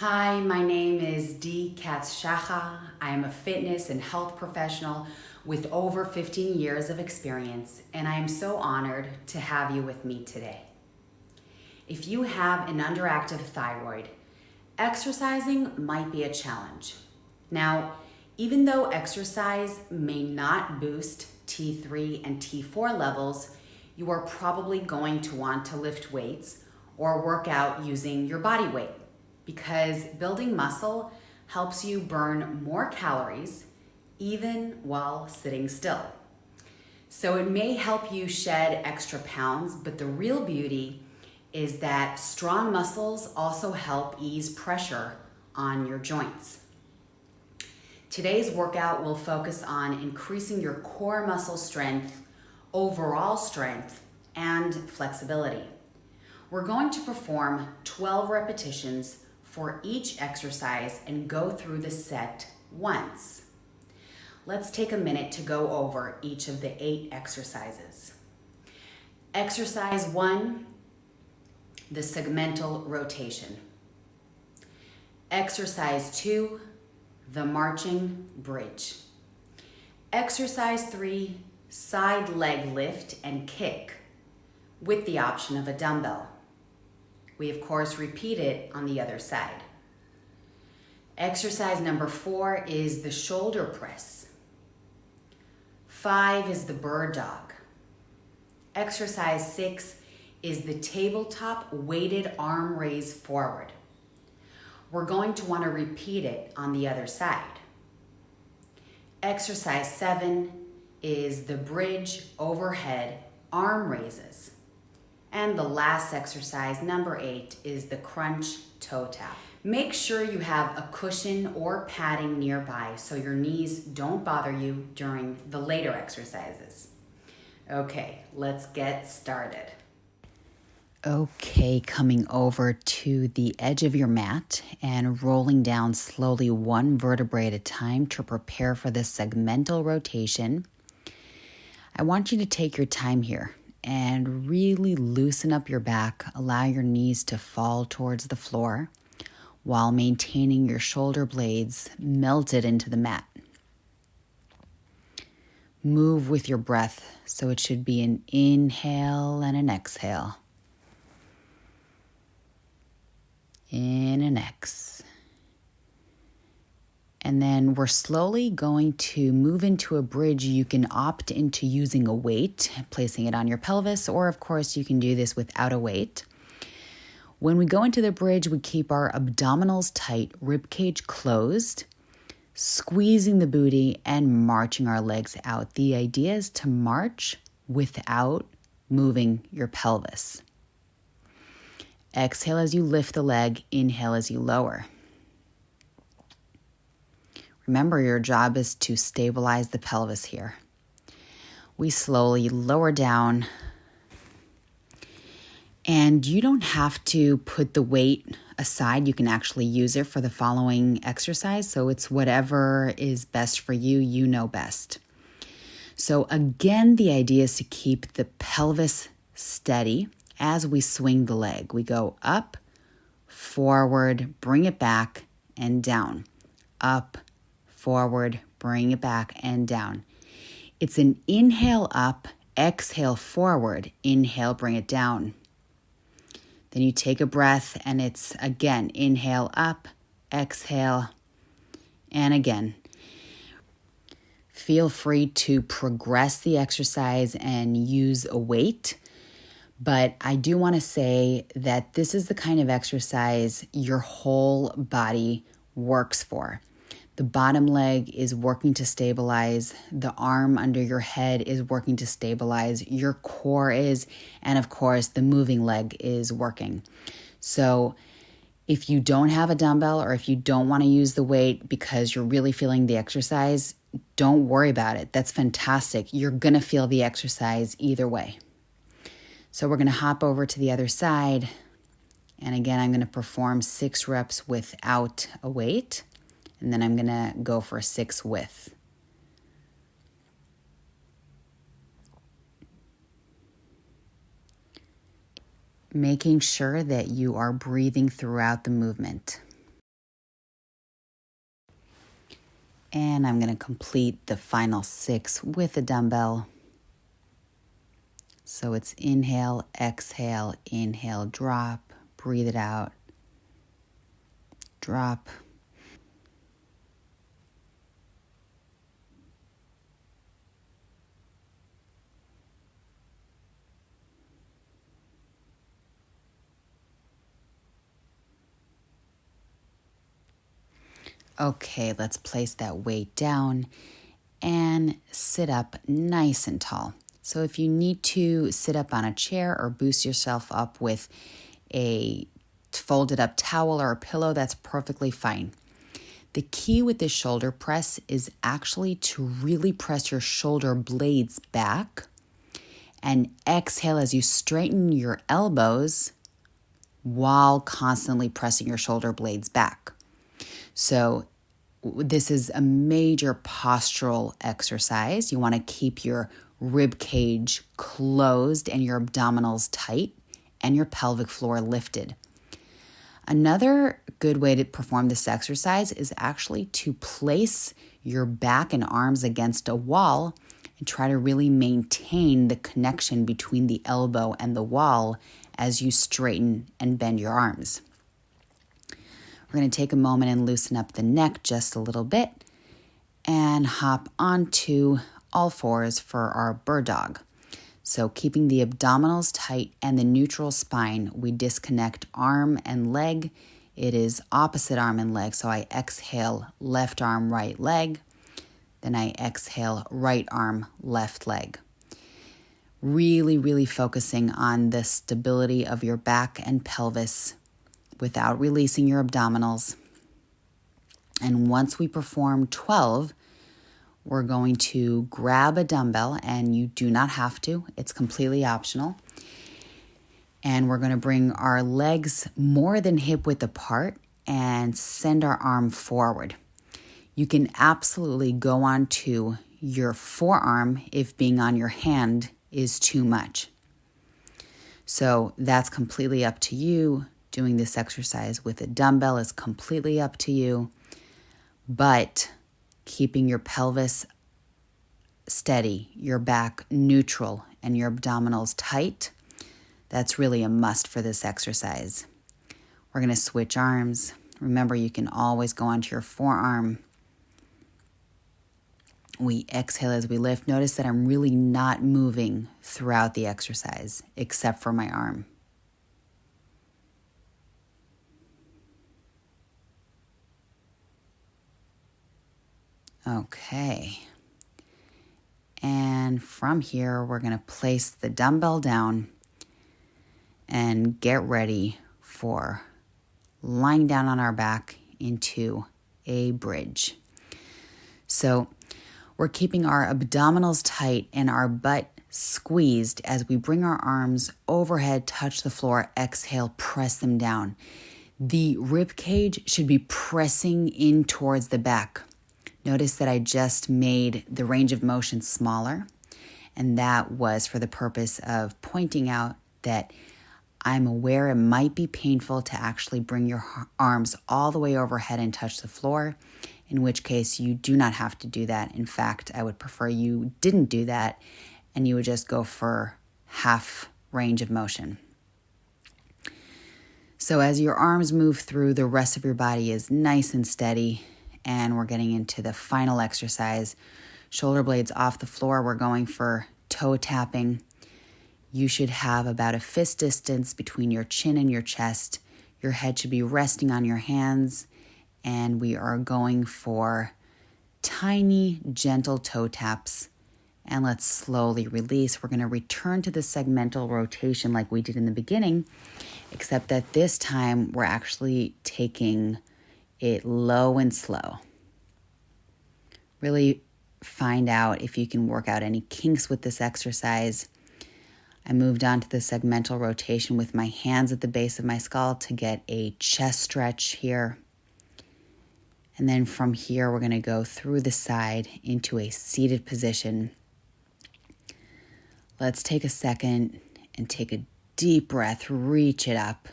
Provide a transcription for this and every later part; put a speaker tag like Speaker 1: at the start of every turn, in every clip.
Speaker 1: Hi, my name is Dee Katz-Shacha. I am a fitness and health professional with over 15 years of experience, and I am so honored to have you with me today. If you have an underactive thyroid, exercising might be a challenge. Now, even though exercise may not boost T3 and T4 levels, you are probably going to want to lift weights or work out using your body weight, because building muscle helps you burn more calories even while sitting still. So it may help you shed extra pounds, but the real beauty is that strong muscles also help ease pressure on your joints. Today's workout will focus on increasing your core muscle strength, overall strength, and flexibility. We're going to perform 12 repetitions for each exercise and go through the set once. Let's take a minute to go over each of the 8 exercises. Exercise 1, the segmental rotation. Exercise 2, the marching bridge. Exercise 3, side leg lift and kick with the option of a dumbbell. We of course repeat it on the other side. Exercise number 4 is the shoulder press. 5 is the bird dog. Exercise 6 is the tabletop weighted arm raise forward. We're going to want to repeat it on the other side. Exercise 7 is the bridge overhead arm raises. And the last exercise, number 8, is the crunch toe tap. Make sure you have a cushion or padding nearby so your knees don't bother you during the later exercises. Okay, let's get started. Okay, coming over to the edge of your mat and rolling down slowly one vertebrae at a time to prepare for this segmental rotation. I want you to take your time here and really loosen up your back. Allow your knees to fall towards the floor while maintaining your shoulder blades melted into the mat. Move with your breath, so it should be an inhale and an exhale. In and ex. And then we're slowly going to move into a bridge. You can opt into using a weight, placing it on your pelvis, or of course you can do this without a weight. When we go into the bridge, we keep our abdominals tight, ribcage closed, squeezing the booty and marching our legs out. The idea is to march without moving your pelvis. Exhale as you lift the leg, inhale as you lower. Remember, your job is to stabilize the pelvis here. We slowly lower down, and you don't have to put the weight aside. You can actually use it for the following exercise. So it's whatever is best for you, you know best. So again, the idea is to keep the pelvis steady as we swing the leg. We go up, forward, bring it back, and down. Up, forward, bring it back, and down. It's an inhale up, exhale forward, inhale, bring it down. Then you take a breath, and it's again, inhale up, exhale, and again. Feel free to progress the exercise and use a weight. But I do want to say that this is the kind of exercise your whole body works for. The bottom leg is working to stabilize. The arm under your head is working to stabilize. Your core is, and of course, the moving leg is working. So if you don't have a dumbbell or if you don't want to use the weight because you're really feeling the exercise, don't worry about it. That's fantastic. You're going to feel the exercise either way. So we're going to hop over to the other side. And again, I'm going to perform 6 reps without a weight. And then I'm going to go for 6 with. Making sure that you are breathing throughout the movement. And I'm going to complete the final 6 with a dumbbell. So it's inhale, exhale, drop, breathe it out, drop. Okay, let's place that weight down and sit up nice and tall. So if you need to sit up on a chair or boost yourself up with a folded up towel or a pillow, that's perfectly fine. The key with this shoulder press is actually to really press your shoulder blades back and exhale as you straighten your elbows while constantly pressing your shoulder blades back. So this is a major postural exercise. You want to keep your rib cage closed and your abdominals tight and your pelvic floor lifted. Another good way to perform this exercise is actually to place your back and arms against a wall and try to really maintain the connection between the elbow and the wall as you straighten and bend your arms. We're going to take a moment and loosen up the neck just a little bit and hop onto all fours for our bird dog. So keeping the abdominals tight and the neutral spine, we disconnect arm and leg. It is opposite arm and leg. So I exhale, left arm, right leg. Then I exhale, right arm, left leg. Really focusing on the stability of your back and pelvis without releasing your abdominals. And once we perform 12, we're going to grab a dumbbell, and you do not have to. It's completely optional. And we're going to bring our legs more than hip width apart and send our arm forward. You can absolutely go on to your forearm if being on your hand is too much. So that's completely up to you. Doing this exercise with a dumbbell is completely up to you. But keeping your pelvis steady, your back neutral, and your abdominals tight, that's really a must for this exercise. We're going to switch arms. Remember, you can always go onto your forearm. We exhale as we lift. Notice that I'm really not moving throughout the exercise, except for my arm. Okay. And from here, we're going to place the dumbbell down and get ready for lying down on our back into a bridge. So we're keeping our abdominals tight and our butt squeezed as we bring our arms overhead, touch the floor, exhale, press them down. The rib cage should be pressing in towards the back. Notice that I just made the range of motion smaller, and that was for the purpose of pointing out that I'm aware it might be painful to actually bring your arms all the way overhead and touch the floor, in which case you do not have to do that. In fact, I would prefer you didn't do that and you would just go for half range of motion. So as your arms move through, the rest of your body is nice and steady. And we're getting into the final exercise. Shoulder blades off the floor. We're going for toe tapping. You should have about a fist distance between your chin and your chest. Your head should be resting on your hands. And we are going for tiny, gentle toe taps. And let's slowly release. We're going to return to the segmental rotation like we did in the beginning, except that this time we're actually taking it low and slow. Really find out if you can work out any kinks with this exercise. I moved on to the segmental rotation with my hands at the base of my skull to get a chest stretch here. And then from here, we're going to go through the side into a seated position. Let's take a second and take a deep breath, reach it up,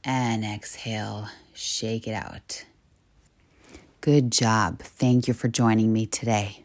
Speaker 1: and exhale, shake it out. Good job. Thank you for joining me today.